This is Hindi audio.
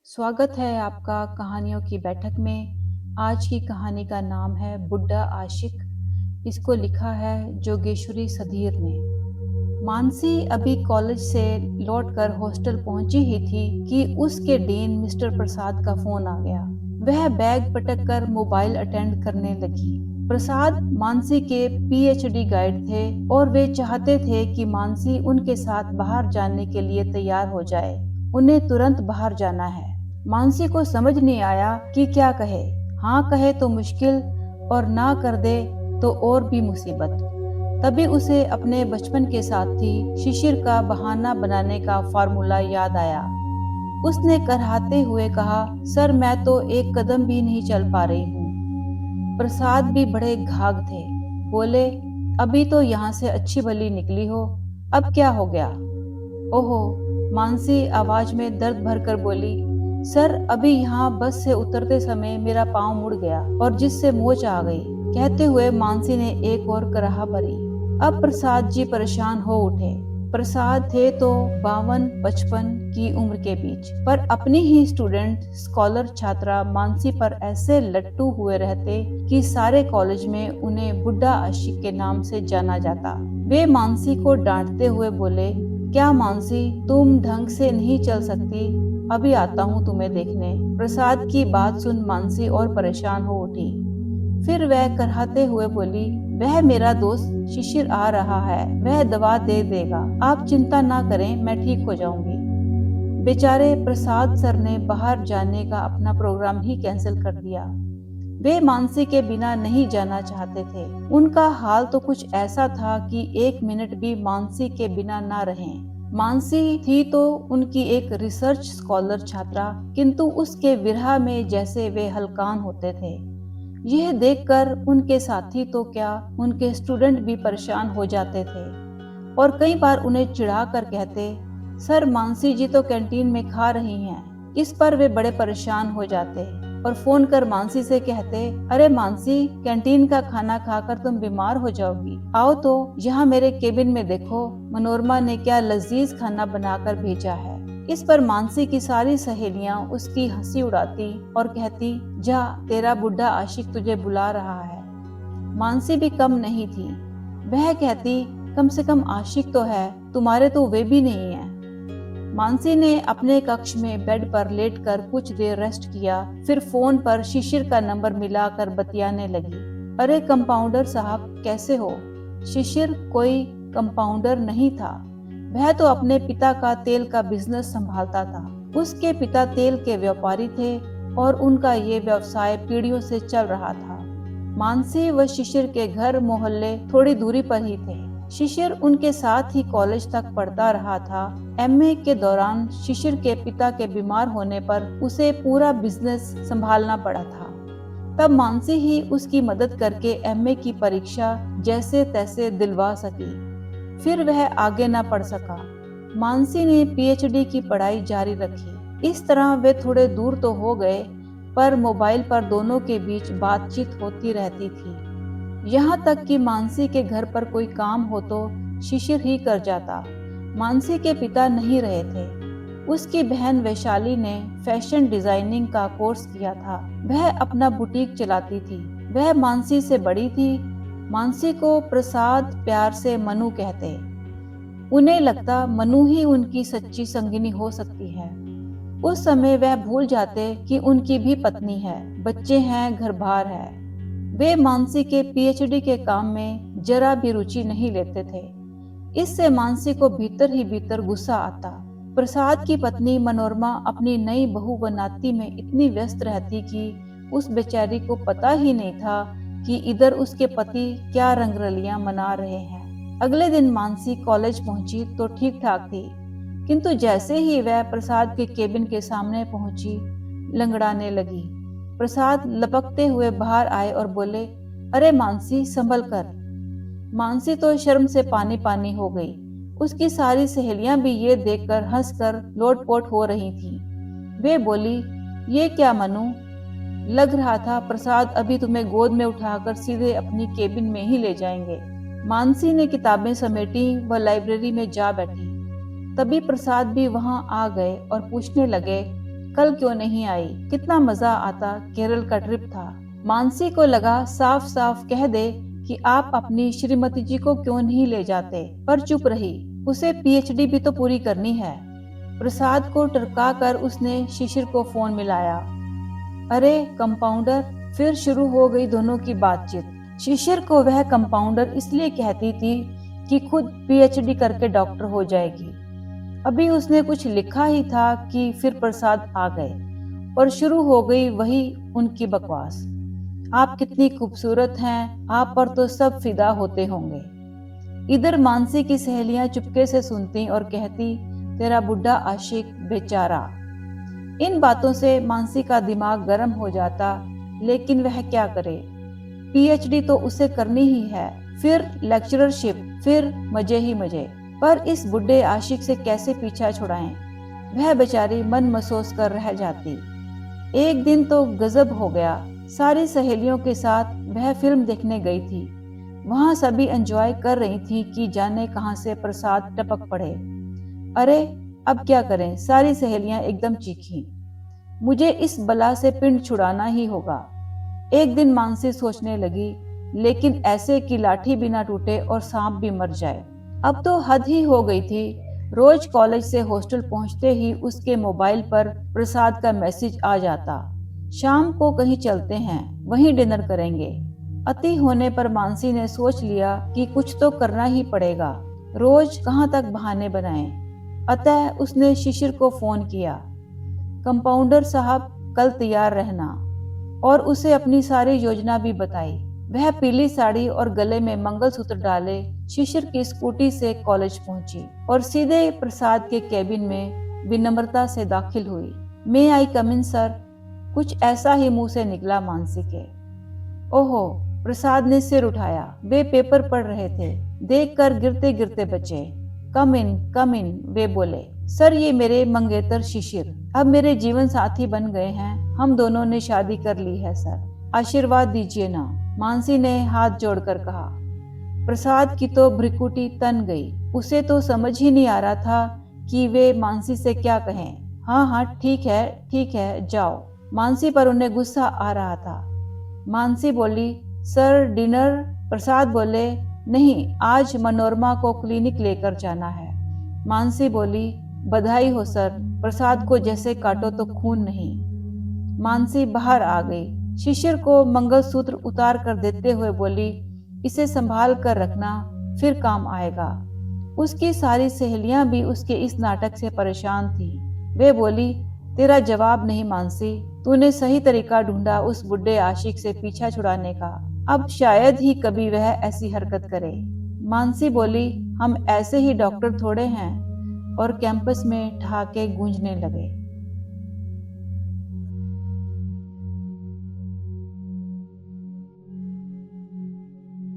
स्वागत है आपका कहानियों की बैठक में। आज की कहानी का नाम है बुड्ढा आशिक। इसको लिखा है जोगेश्वरी सधीर ने। मानसी अभी कॉलेज से लौटकर हॉस्टल पहुंची ही थी कि उसके डीन मिस्टर प्रसाद का फोन आ गया। वह बैग पटक कर मोबाइल अटेंड करने लगी। प्रसाद मानसी के पीएचडी गाइड थे और वे चाहते थे कि मानसी उनके साथ बाहर जाने के लिए तैयार हो जाए। उन्हें तुरंत बाहर जाना है। मानसी को समझ नहीं आया कि क्या कहे। हाँ कहे तो मुश्किल और ना कर दे तो और भी मुसीबत। तभी उसे अपने बचपन के साथी शिशिर का बहाना बनाने का फार्मूला याद आया। उसने करहाते हुए कहा, सर मैं तो एक कदम भी नहीं चल पा रही हूँ। प्रसाद भी बड़े घाघ थे। बोले, अभी तो यहाँ से अच्छी भली निकली हो, अब क्या हो गया? ओहो, मानसी आवाज में दर्द भरकर बोली, सर अभी यहाँ बस से उतरते समय मेरा पांव मुड़ गया और जिससे मोच आ गई। कहते हुए मानसी ने एक और कराह भरी। अब प्रसाद जी परेशान हो उठे। प्रसाद थे तो 52-55 की उम्र के बीच, पर अपनी ही स्टूडेंट स्कॉलर छात्रा मानसी पर ऐसे लट्टू हुए रहते कि सारे कॉलेज में उन्हें बुड्ढा आशिक के नाम से जाना जाता। वे मानसी को डांटते हुए बोले, क्या मानसी तुम ढंग से नहीं चल सकती? अभी आता हूँ तुम्हें देखने। प्रसाद की बात सुन मानसी और परेशान हो उठी। फिर वह करहाते हुए बोली, वह मेरा दोस्त शिशिर आ रहा है, वह दवा दे देगा, आप चिंता ना करें, मैं ठीक हो जाऊंगी। बेचारे प्रसाद सर ने बाहर जाने का अपना प्रोग्राम ही कैंसिल कर दिया। वे मानसी के बिना नहीं जाना चाहते थे। उनका हाल तो कुछ ऐसा था कि एक मिनट भी मानसी के बिना ना रहें। मानसी थी तो उनकी एक रिसर्च स्कॉलर छात्रा, किंतु उसके विरह में जैसे वे हलकान होते थे। यह देखकर उनके साथी तो क्या, उनके स्टूडेंट भी परेशान हो जाते थे और कई बार उन्हें चिढ़ा कर कहते, सर मानसी जी तो कैंटीन में खा रही हैं। इस पर वे बड़े परेशान हो जाते और फोन कर मानसी से कहते, अरे मानसी, कैंटीन का खाना खाकर तुम बीमार हो जाओगी, आओ तो यहाँ मेरे केबिन में देखो, मनोरमा ने क्या लजीज खाना बनाकर भेजा है। इस पर मानसी की सारी सहेलियां उसकी हंसी उड़ाती और कहती, जा तेरा बुड्ढा आशिक तुझे बुला रहा है। मानसी भी कम नहीं थी। वह कहती, कम से कम आशिक तो है, तुम्हारे तो वे भी नहीं है। मानसी ने अपने कक्ष में बेड पर लेटकर कुछ देर रेस्ट किया, फिर फोन पर शिशिर का नंबर मिलाकर बतियाने लगी। अरे कंपाउंडर साहब, कैसे हो? शिशिर कोई कंपाउंडर नहीं था, वह तो अपने पिता का तेल का बिजनेस संभालता था। उसके पिता तेल के व्यापारी थे और उनका ये व्यवसाय पीढ़ियों से चल रहा था। मानसी व शिशिर के घर मोहल्ले थोड़ी दूरी पर ही थे। शिशिर उनके साथ ही कॉलेज तक पढ़ता रहा था। एमए के दौरान शिशिर के पिता के बीमार होने पर उसे पूरा बिजनेस संभालना पड़ा था। तब मानसी ही उसकी मदद करके एमए की परीक्षा जैसे तैसे दिलवा सकी। फिर वह आगे न पढ़ सका। मानसी ने पीएचडी की पढ़ाई जारी रखी। इस तरह वे थोड़े दूर तो हो गए, पर मोबाइल पर दोनों के बीच बातचीत होती रहती थी। यहाँ तक कि मानसी के घर पर कोई काम हो तो शिशिर ही कर जाता। मानसी के पिता नहीं रहे थे। उसकी बहन वैशाली ने फैशन डिजाइनिंग का कोर्स किया था। वह अपना बुटीक चलाती थी। वह मानसी से बड़ी थी। मानसी को प्रसाद प्यार से मनु कहते। उन्हें लगता मनु ही उनकी सच्ची संगिनी हो सकती है। उस समय वह भूल जाते कि उनकी भी पत्नी है, बच्चे हैं, घर बार है। वे मानसी के पीएचडी के काम में जरा भी रुचि नहीं लेते थे। इससे मानसी को भीतर ही भीतर गुस्सा आता। प्रसाद की पत्नी मनोरमा अपनी नई बहू व नाती में इतनी व्यस्त रहती कि उस बेचारी को पता ही नहीं था कि इधर उसके पति क्या रंगरलियां मना रहे हैं। अगले दिन मानसी कॉलेज पहुंची तो ठीक ठाक थी, किंतु जैसे ही वह प्रसाद के केबिन के सामने पहुंची, लंगड़ाने लगी। प्रसाद लपकते हुए बाहर आए और बोले, अरे मानसी, संभल कर। मानसी तो शर्म से पानी पानी हो गई। उसकी सारी सहेलियां भी ये देखकर हंसकर लोटपोट हो रही थीं। वे बोली, ये क्या मनु, लग रहा था प्रसाद अभी तुम्हें गोद में उठाकर सीधे अपनी केबिन में ही ले जाएंगे। मानसी ने किताबें समेटी व लाइब्रेरी में जा बैठी। तभी प्रसाद भी वहां आ गए और पूछने लगे, कल क्यों नहीं आई, कितना मजा आता, केरल का ट्रिप था। मानसी को लगा साफ साफ कह दे कि आप अपनी श्रीमती जी को क्यों नहीं ले जाते, पर चुप रही। उसे पीएचडी भी तो पूरी करनी है। प्रसाद को टरका कर उसने शिशिर को फोन मिलाया। अरे कंपाउंडर, फिर शुरू हो गई दोनों की बातचीत। शिशिर को वह कंपाउंडर इसलिए कहती थी कि खुद पीएचडी करके डॉक्टर हो जाएगी। अभी उसने कुछ लिखा ही था कि फिर प्रसाद आ गए और शुरू हो गई वही उनकी बकवास। आप कितनी खूबसूरत हैं, आप पर तो सब फिदा होते होंगे। इधर मानसी की सहेलियां चुपके से सुनती और कहती, तेरा बुढ़ा आशिक बेचारा। इन बातों से मानसी का दिमाग गर्म हो जाता, लेकिन वह क्या करे, पीएचडी तो उसे करनी ही है, फिर लेक्चररशिप, फिर मजे ही मजे। पर इस बुढ़े आशिक से कैसे पीछा छुड़ाएं? वह बेचारी मन महसूस कर रह जाती। एक दिन तो गजब हो गया। सारी सहेलियों के साथ वह फिल्म देखने गई थी। वहां सभी एंजॉय कर रही थी कि जाने कहां से प्रसाद टपक पड़े। अरे अब क्या करें, सारी सहेलियां एकदम चीखी। मुझे इस बला से पिंड छुड़ाना ही होगा। एक दिन मानसी सोचने लगी, लेकिन ऐसे कि लाठी भी ना टूटे और सांप भी मर जाए। अब तो हद ही हो गई थी। रोज कॉलेज से हॉस्टल पहुंचते ही उसके मोबाइल पर प्रसाद का मैसेज आ जाता, शाम को कहीं चलते हैं, वहीं डिनर करेंगे। अति होने पर मानसी ने सोच लिया कि कुछ तो करना ही पड़ेगा, रोज कहाँ तक बहाने बनाएं। अतः उसने शिशिर को फोन किया, कंपाउंडर साहब कल तैयार रहना, और उसे अपनी सारी योजना भी बताई। वह पीली साड़ी और गले में मंगलसूत्र डाले शिशिर की स्कूटी से कॉलेज पहुंची और सीधे प्रसाद के केबिन में विनम्रता से दाखिल हुई। मे आई कम इन सर? कुछ ऐसा ही मुंह से निकला मानसी के। ओहो, प्रसाद ने सिर उठाया। वे पेपर पढ़ रहे थे, देखकर गिरते गिरते बचे। कम इन, वे बोले। सर, ये मेरे मंगेतर शिशिर अब मेरे जीवन साथी बन गए हैं। हम दोनों ने शादी कर ली है सर, आशीर्वाद दीजिए ना, मानसी ने हाथ जोड़कर कहा। प्रसाद की तो भ्रिकुटी तन गई। उसे तो समझ ही नहीं आ रहा था कि वे मानसी से क्या कहें। हाँ, ठीक है, जाओ। मानसी पर उन्हें गुस्सा आ रहा था। मानसी बोली, सर डिनर? प्रसाद बोले, नहीं, आज मनोरमा को क्लिनिक लेकर जाना है। मानसी बोली, बधाई हो सर, प्रसाद को जैसे काटो तो खून नहीं। मानसी बाहर आ गई। शिशिर को मंगलसूत्र उतार कर देते हुए बोली, इसे संभाल कर रखना, फिर काम आएगा। उसकी सारी सहेलियां भी उसके इस नाटक से परेशान थी। वे बोली, तेरा जवाब नहीं मानसी, तूने सही तरीका ढूंढा उस बुढ़े आशिक से पीछा छुड़ाने का। अब शायद ही कभी वह ऐसी हरकत करे। मानसी बोली, हम ऐसे ही डॉक्टर थोड़े हैं, और कैंपस में ठहाके गूंजने लगे।